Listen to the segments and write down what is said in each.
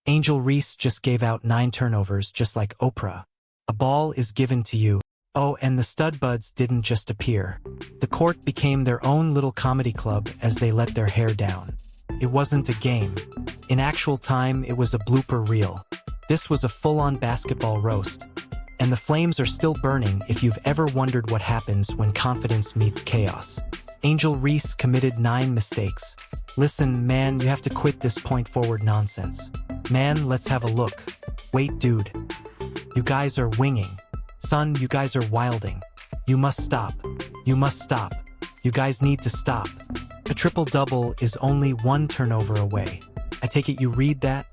Angel Reese just gave out 9 turnovers just like Oprah. A ball is given to you. Oh, and the stud buds didn't just appear. The court became their own little comedy club as they let their hair down. It wasn't a game. In actual time, it was a blooper reel. This was a full-on basketball roast. And the flames are still burning if you've ever wondered what happens when confidence meets chaos. Angel Reese committed 9 mistakes. Listen, man, you have to quit this point-forward nonsense. Man, let's have a look. Wait, dude. You guys are winging. Son, you guys are wilding. You must stop. You must stop. You guys need to stop. A triple-double is only 1 turnover away. I take it you read that?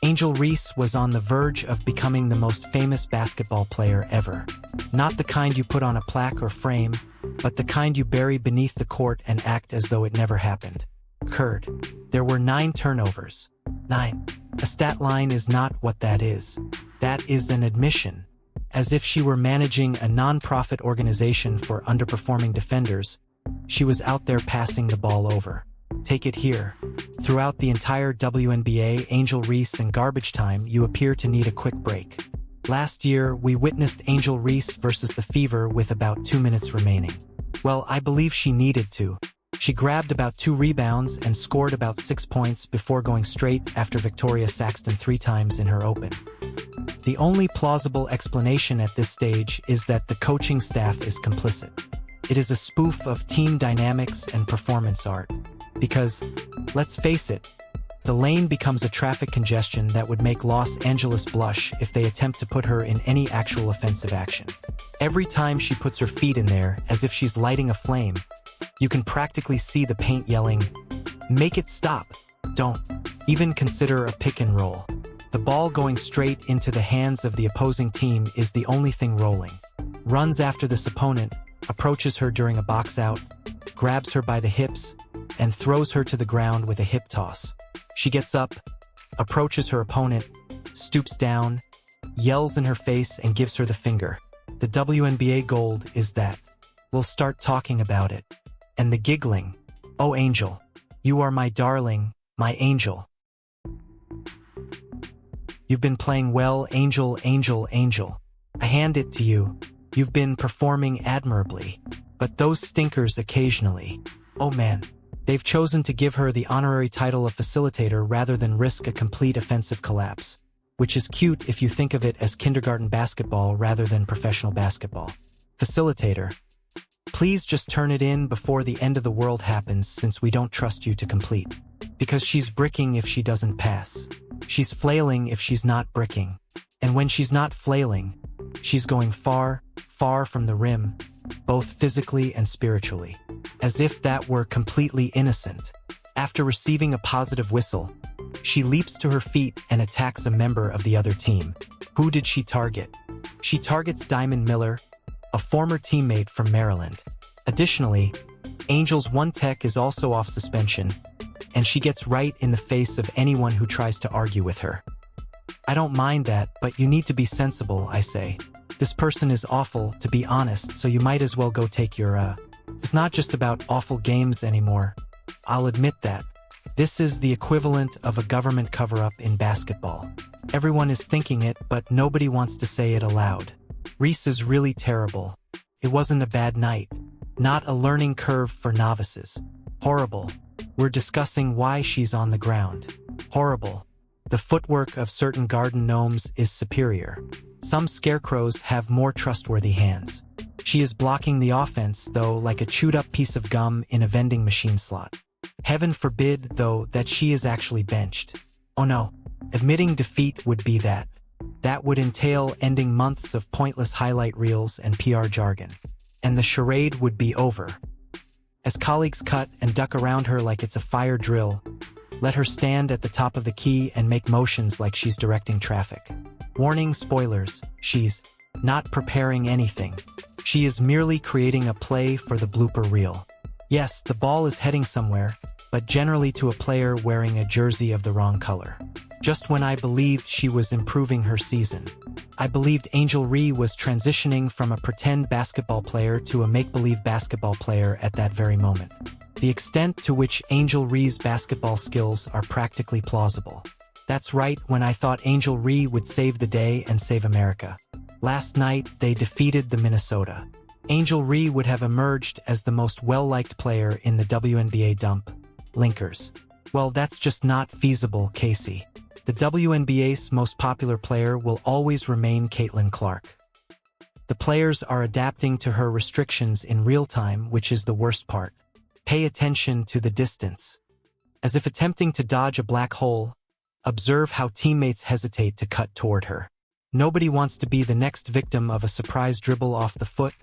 Angel Reese was on the verge of becoming the most famous basketball player ever. Not the kind you put on a plaque or frame, but the kind you bury beneath the court and act as though it never happened. Occurred. There were 9 turnovers. 9. A stat line is not what that is. That is an admission. As if she were managing a non-profit organization for underperforming defenders, she was out there passing the ball over. Take it here. Throughout the entire WNBA, Angel Reese and garbage time, you appear to need a quick break. Last year, we witnessed Angel Reese versus the Fever with about 2 minutes remaining. Well, I believe she needed to. She grabbed about 2 rebounds and scored about 6 points before going straight after Victoria Saxton 3 times in her open. The only plausible explanation at this stage is that the coaching staff is complicit. It is a spoof of team dynamics and performance art. Because, let's face it, the lane becomes a traffic congestion that would make Los Angeles blush if they attempt to put her in any actual offensive action. Every time she puts her feet in there, as if she's lighting a flame, you can practically see the paint yelling, "Make it stop! Don't even consider a pick and roll." The ball going straight into the hands of the opposing team is the only thing rolling. Runs after this opponent, approaches her during a box out, grabs her by the hips, and throws her to the ground with a hip toss. She gets up, approaches her opponent, stoops down, yells in her face and gives her the finger. The WNBA gold is that. We'll start talking about it. And the giggling. Oh, Angel. You are my darling, my angel. You've been playing well, Angel, Angel, Angel. I hand it to you. You've been performing admirably. But those stinkers occasionally. Oh man. They've chosen to give her the honorary title of facilitator rather than risk a complete offensive collapse. Which is cute if you think of it as kindergarten basketball rather than professional basketball. Facilitator. Please just turn it in before the end of the world happens since we don't trust you to complete. Because she's bricking if she doesn't pass. She's flailing if she's not bricking. And when she's not flailing, she's going far, far from the rim, both physically and spiritually. As if that were completely innocent. After receiving a positive whistle, she leaps to her feet and attacks a member of the other team. Who did she target? She targets Diamond Miller, a former teammate from Maryland. Additionally, Angel's one tech is also off suspension, and she gets right in the face of anyone who tries to argue with her. I don't mind that, but you need to be sensible, I say. This person is awful, to be honest, so you might as well go take your, It's not just about awful games anymore. I'll admit that. This is the equivalent of a government cover-up in basketball. Everyone is thinking it, but nobody wants to say it aloud. Reese is really terrible. It wasn't a bad night. Not a learning curve for novices. Horrible. We're discussing why she's on the ground. Horrible. The footwork of certain garden gnomes is superior. Some scarecrows have more trustworthy hands. She is blocking the offense, though, like a chewed-up piece of gum in a vending machine slot. Heaven forbid, though, that she is actually benched. Oh no. Admitting defeat would be that. That would entail ending months of pointless highlight reels and PR jargon. And the charade would be over. As colleagues cut and duck around her like it's a fire drill, let her stand at the top of the key and make motions like she's directing traffic. Warning, spoilers, she's not preparing anything. She is merely creating a play for the blooper reel. Yes, the ball is heading somewhere, but generally to a player wearing a jersey of the wrong color. Just when I believed she was improving her season. I believed Angel Reese was transitioning from a pretend basketball player to a make-believe basketball player at that very moment. The extent to which Angel Reese's basketball skills are practically plausible. That's right, when I thought Angel Reese would save the day and save America. Last night, they defeated the Minnesota. Angel Reese would have emerged as the most well-liked player in the WNBA dump. Linkers. Well, that's just not feasible, Casey. The WNBA's most popular player will always remain Caitlin Clark. The players are adapting to her restrictions in real time, which is the worst part. Pay attention to the distance. As if attempting to dodge a black hole, observe how teammates hesitate to cut toward her. Nobody wants to be the next victim of a surprise dribble off the foot,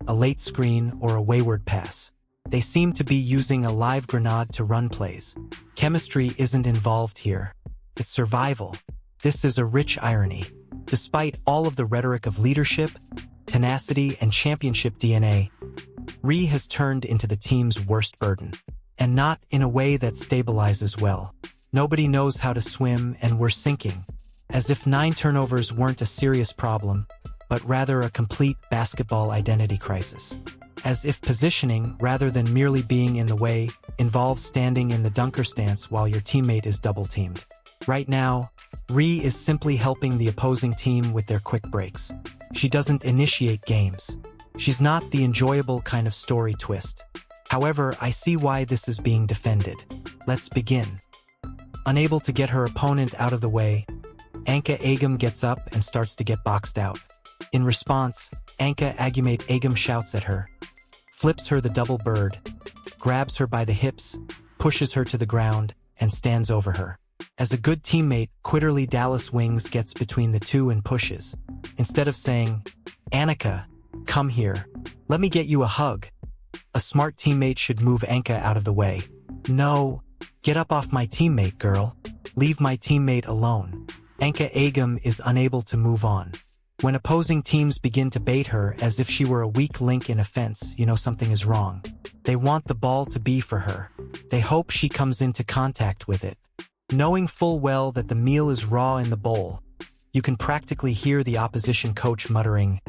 a late screen, or a wayward pass. They seem to be using a live grenade to run plays. Chemistry isn't involved here. It's survival. This is a rich irony. Despite all of the rhetoric of leadership, tenacity, and championship DNA, Reese has turned into the team's worst burden. And not in a way that stabilizes well. Nobody knows how to swim, and we're sinking. As if 9 turnovers weren't a serious problem, but rather a complete basketball identity crisis. As if positioning, rather than merely being in the way, involves standing in the dunker stance while your teammate is double-teamed. Right now, Reese is simply helping the opposing team with their quick breaks. She doesn't initiate games. She's not the enjoyable kind of story twist. However, I see why this is being defended. Let's begin. Unable to get her opponent out of the way, Anka Agam gets up and starts to get boxed out. In response, Anka Agam shouts at her, flips her the double bird, grabs her by the hips, pushes her to the ground, and stands over her. As a good teammate, Quitterly Dallas Wings gets between the two and pushes. Instead of saying, Annika, come here, let me get you a hug. A smart teammate should move Anka out of the way. No, get up off my teammate, girl. Leave my teammate alone. Anka Agam is unable to move on. When opposing teams begin to bait her as if she were a weak link in a fence, you know something is wrong. They want the ball to be for her. They hope she comes into contact with it. Knowing full well that the meal is raw in the bowl, you can practically hear the opposition coach muttering,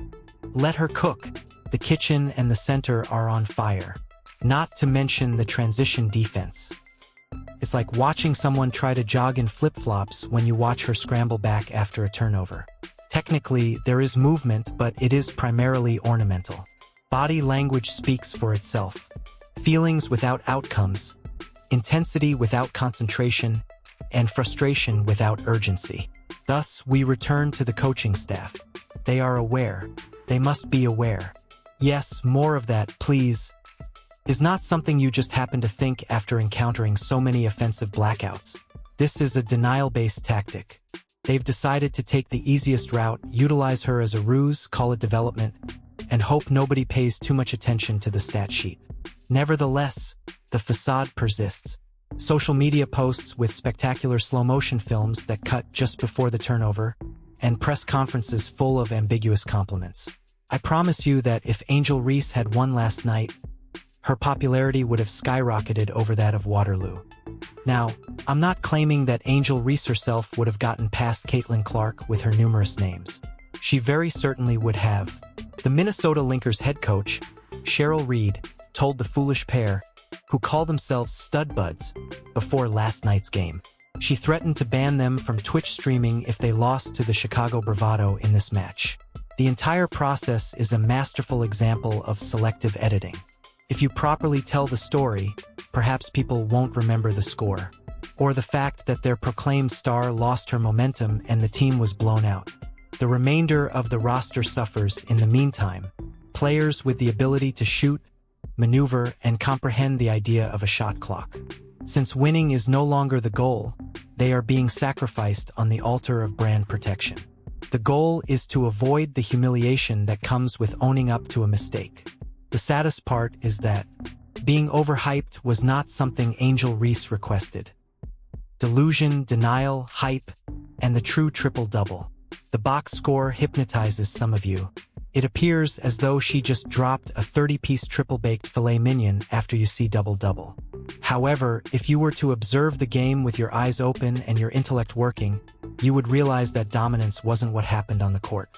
let her cook. The kitchen and the center are on fire. Not to mention the transition defense. It's like watching someone try to jog in flip-flops when you watch her scramble back after a turnover. Technically, there is movement, but it is primarily ornamental. Body language speaks for itself. Feelings without outcomes, intensity without concentration, and frustration without urgency. Thus, we return to the coaching staff. They are aware. They must be aware. Yes, more of that, please. Is not something you just happen to think after encountering so many offensive blackouts. This is a denial-based tactic. They've decided to take the easiest route, utilize her as a ruse, call it development, and hope nobody pays too much attention to the stat sheet. Nevertheless, the facade persists. Social media posts with spectacular slow-motion films that cut just before the turnover, and press conferences full of ambiguous compliments. I promise you that if Angel Reese had won last night, her popularity would have skyrocketed over that of Waterloo. Now, I'm not claiming that Angel Reese herself would have gotten past Caitlin Clark with her numerous names. She very certainly would have. The Minnesota Lynx head coach, Cheryl Reed, told the foolish pair, who call themselves stud buds, before last night's game. She threatened to ban them from Twitch streaming if they lost to the Chicago Bravado in this match. The entire process is a masterful example of selective editing. If you properly tell the story, perhaps people won't remember the score, or the fact that their proclaimed star lost her momentum and the team was blown out. The remainder of the roster suffers in the meantime. Players with the ability to shoot, maneuver, and comprehend the idea of a shot clock. Since winning is no longer the goal, they are being sacrificed on the altar of brand protection. The goal is to avoid the humiliation that comes with owning up to a mistake. The saddest part is that being overhyped was not something Angel Reese requested. Delusion, denial, hype, and the true triple-double. The box score hypnotizes some of you. It appears as though she just dropped a 30-piece triple-baked filet mignon after you see double-double. However, if you were to observe the game with your eyes open and your intellect working, you would realize that dominance wasn't what happened on the court.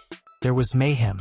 There was mayhem.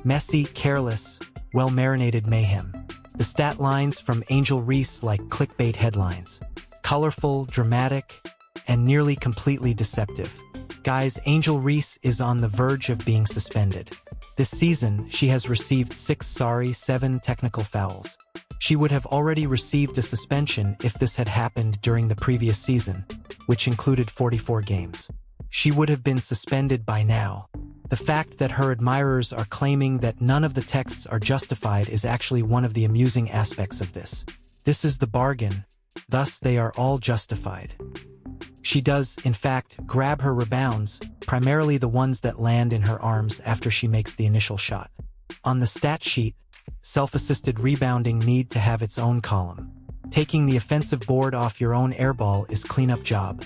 Messy, careless, well-marinated mayhem. The stat lines from Angel Reese like clickbait headlines. Colorful, dramatic, and nearly completely deceptive. Guys, Angel Reese is on the verge of being suspended. This season, she has received 7 technical fouls. She would have already received a suspension if this had happened during the previous season, which included 44 games. She would have been suspended by now. The fact that her admirers are claiming that none of the texts are justified is actually one of the amusing aspects of this. This is the bargain, thus they are all justified. She does, in fact, grab her rebounds, primarily the ones that land in her arms after she makes the initial shot. On the stat sheet, self-assisted rebounding need to have its own column. Taking the offensive board off your own airball is cleanup job,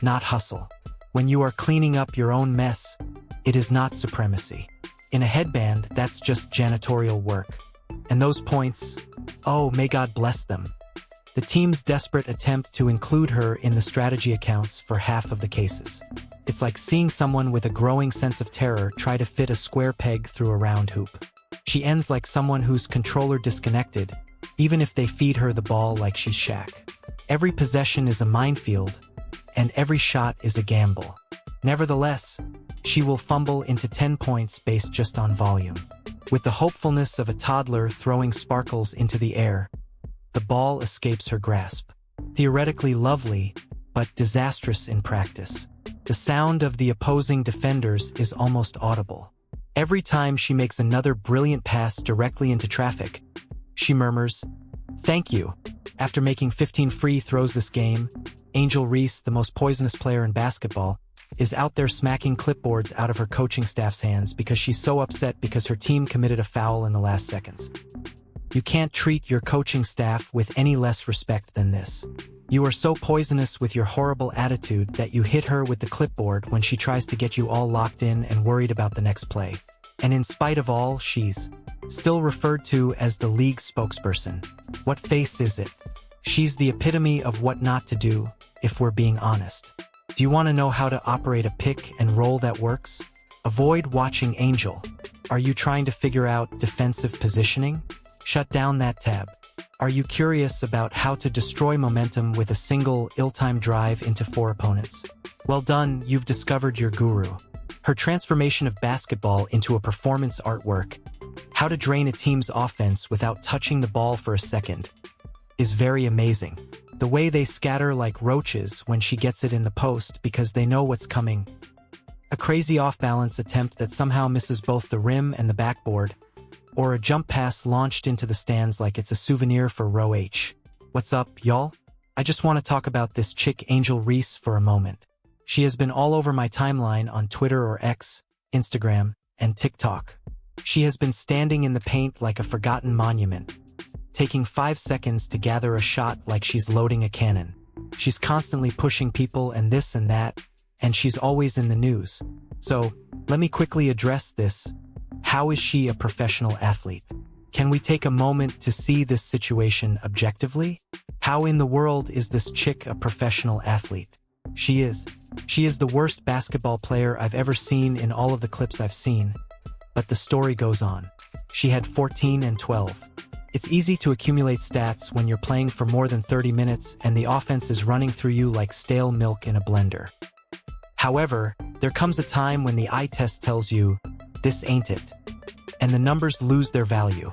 not hustle. When you are cleaning up your own mess, it is not supremacy. In a headband, that's just janitorial work. And those points, oh, may God bless them. The team's desperate attempt to include her in the strategy accounts for half of the cases. It's like seeing someone with a growing sense of terror try to fit a square peg through a round hoop. She ends like someone whose controller disconnected, even if they feed her the ball like she's Shaq. Every possession is a minefield, and every shot is a gamble. Nevertheless, she will fumble into 10 points based just on volume. With the hopefulness of a toddler throwing sparkles into the air, the ball escapes her grasp. Theoretically lovely, but disastrous in practice. The sound of the opposing defenders is almost audible. Every time she makes another brilliant pass directly into traffic, she murmurs, "Thank you." After making 15 free throws this game, Angel Reese, the most poisonous player in basketball, is out there smacking clipboards out of her coaching staff's hands because she's so upset because her team committed a foul in the last seconds. You can't treat your coaching staff with any less respect than this. You are so poisonous with your horrible attitude that you hit her with the clipboard when she tries to get you all locked in and worried about the next play. And in spite of all, she's still referred to as the league spokesperson. What face is it? She's the epitome of what not to do, if we're being honest. Do you want to know how to operate a pick and roll that works? Avoid watching Angel. Are you trying to figure out defensive positioning? Shut down that tab. Are you curious about how to destroy momentum with a single ill-timed drive into 4 opponents? Well done, you've discovered your guru. Her transformation of basketball into a performance artwork, how to drain a team's offense without touching the ball for a second, is very amazing. The way they scatter like roaches when she gets it in the post because they know what's coming. A crazy off-balance attempt that somehow misses both the rim and the backboard, or a jump pass launched into the stands like it's a souvenir for row H. What's up, y'all? I just want to talk about this chick Angel Reese for a moment. She has been all over my timeline on Twitter or X, Instagram, and TikTok. She has been standing in the paint like a forgotten monument, taking 5 seconds to gather a shot like she's loading a cannon. She's constantly pushing people and this and that, and she's always in the news. So, let me quickly address this. How is she a professional athlete? Can we take a moment to see this situation objectively? How in the world is this chick a professional athlete? She is. She is the worst basketball player I've ever seen in all of the clips I've seen. But the story goes on. She had 14 and 12. It's easy to accumulate stats when you're playing for more than 30 minutes and the offense is running through you like stale milk in a blender. However, there comes a time when the eye test tells you, this ain't it. And the numbers lose their value.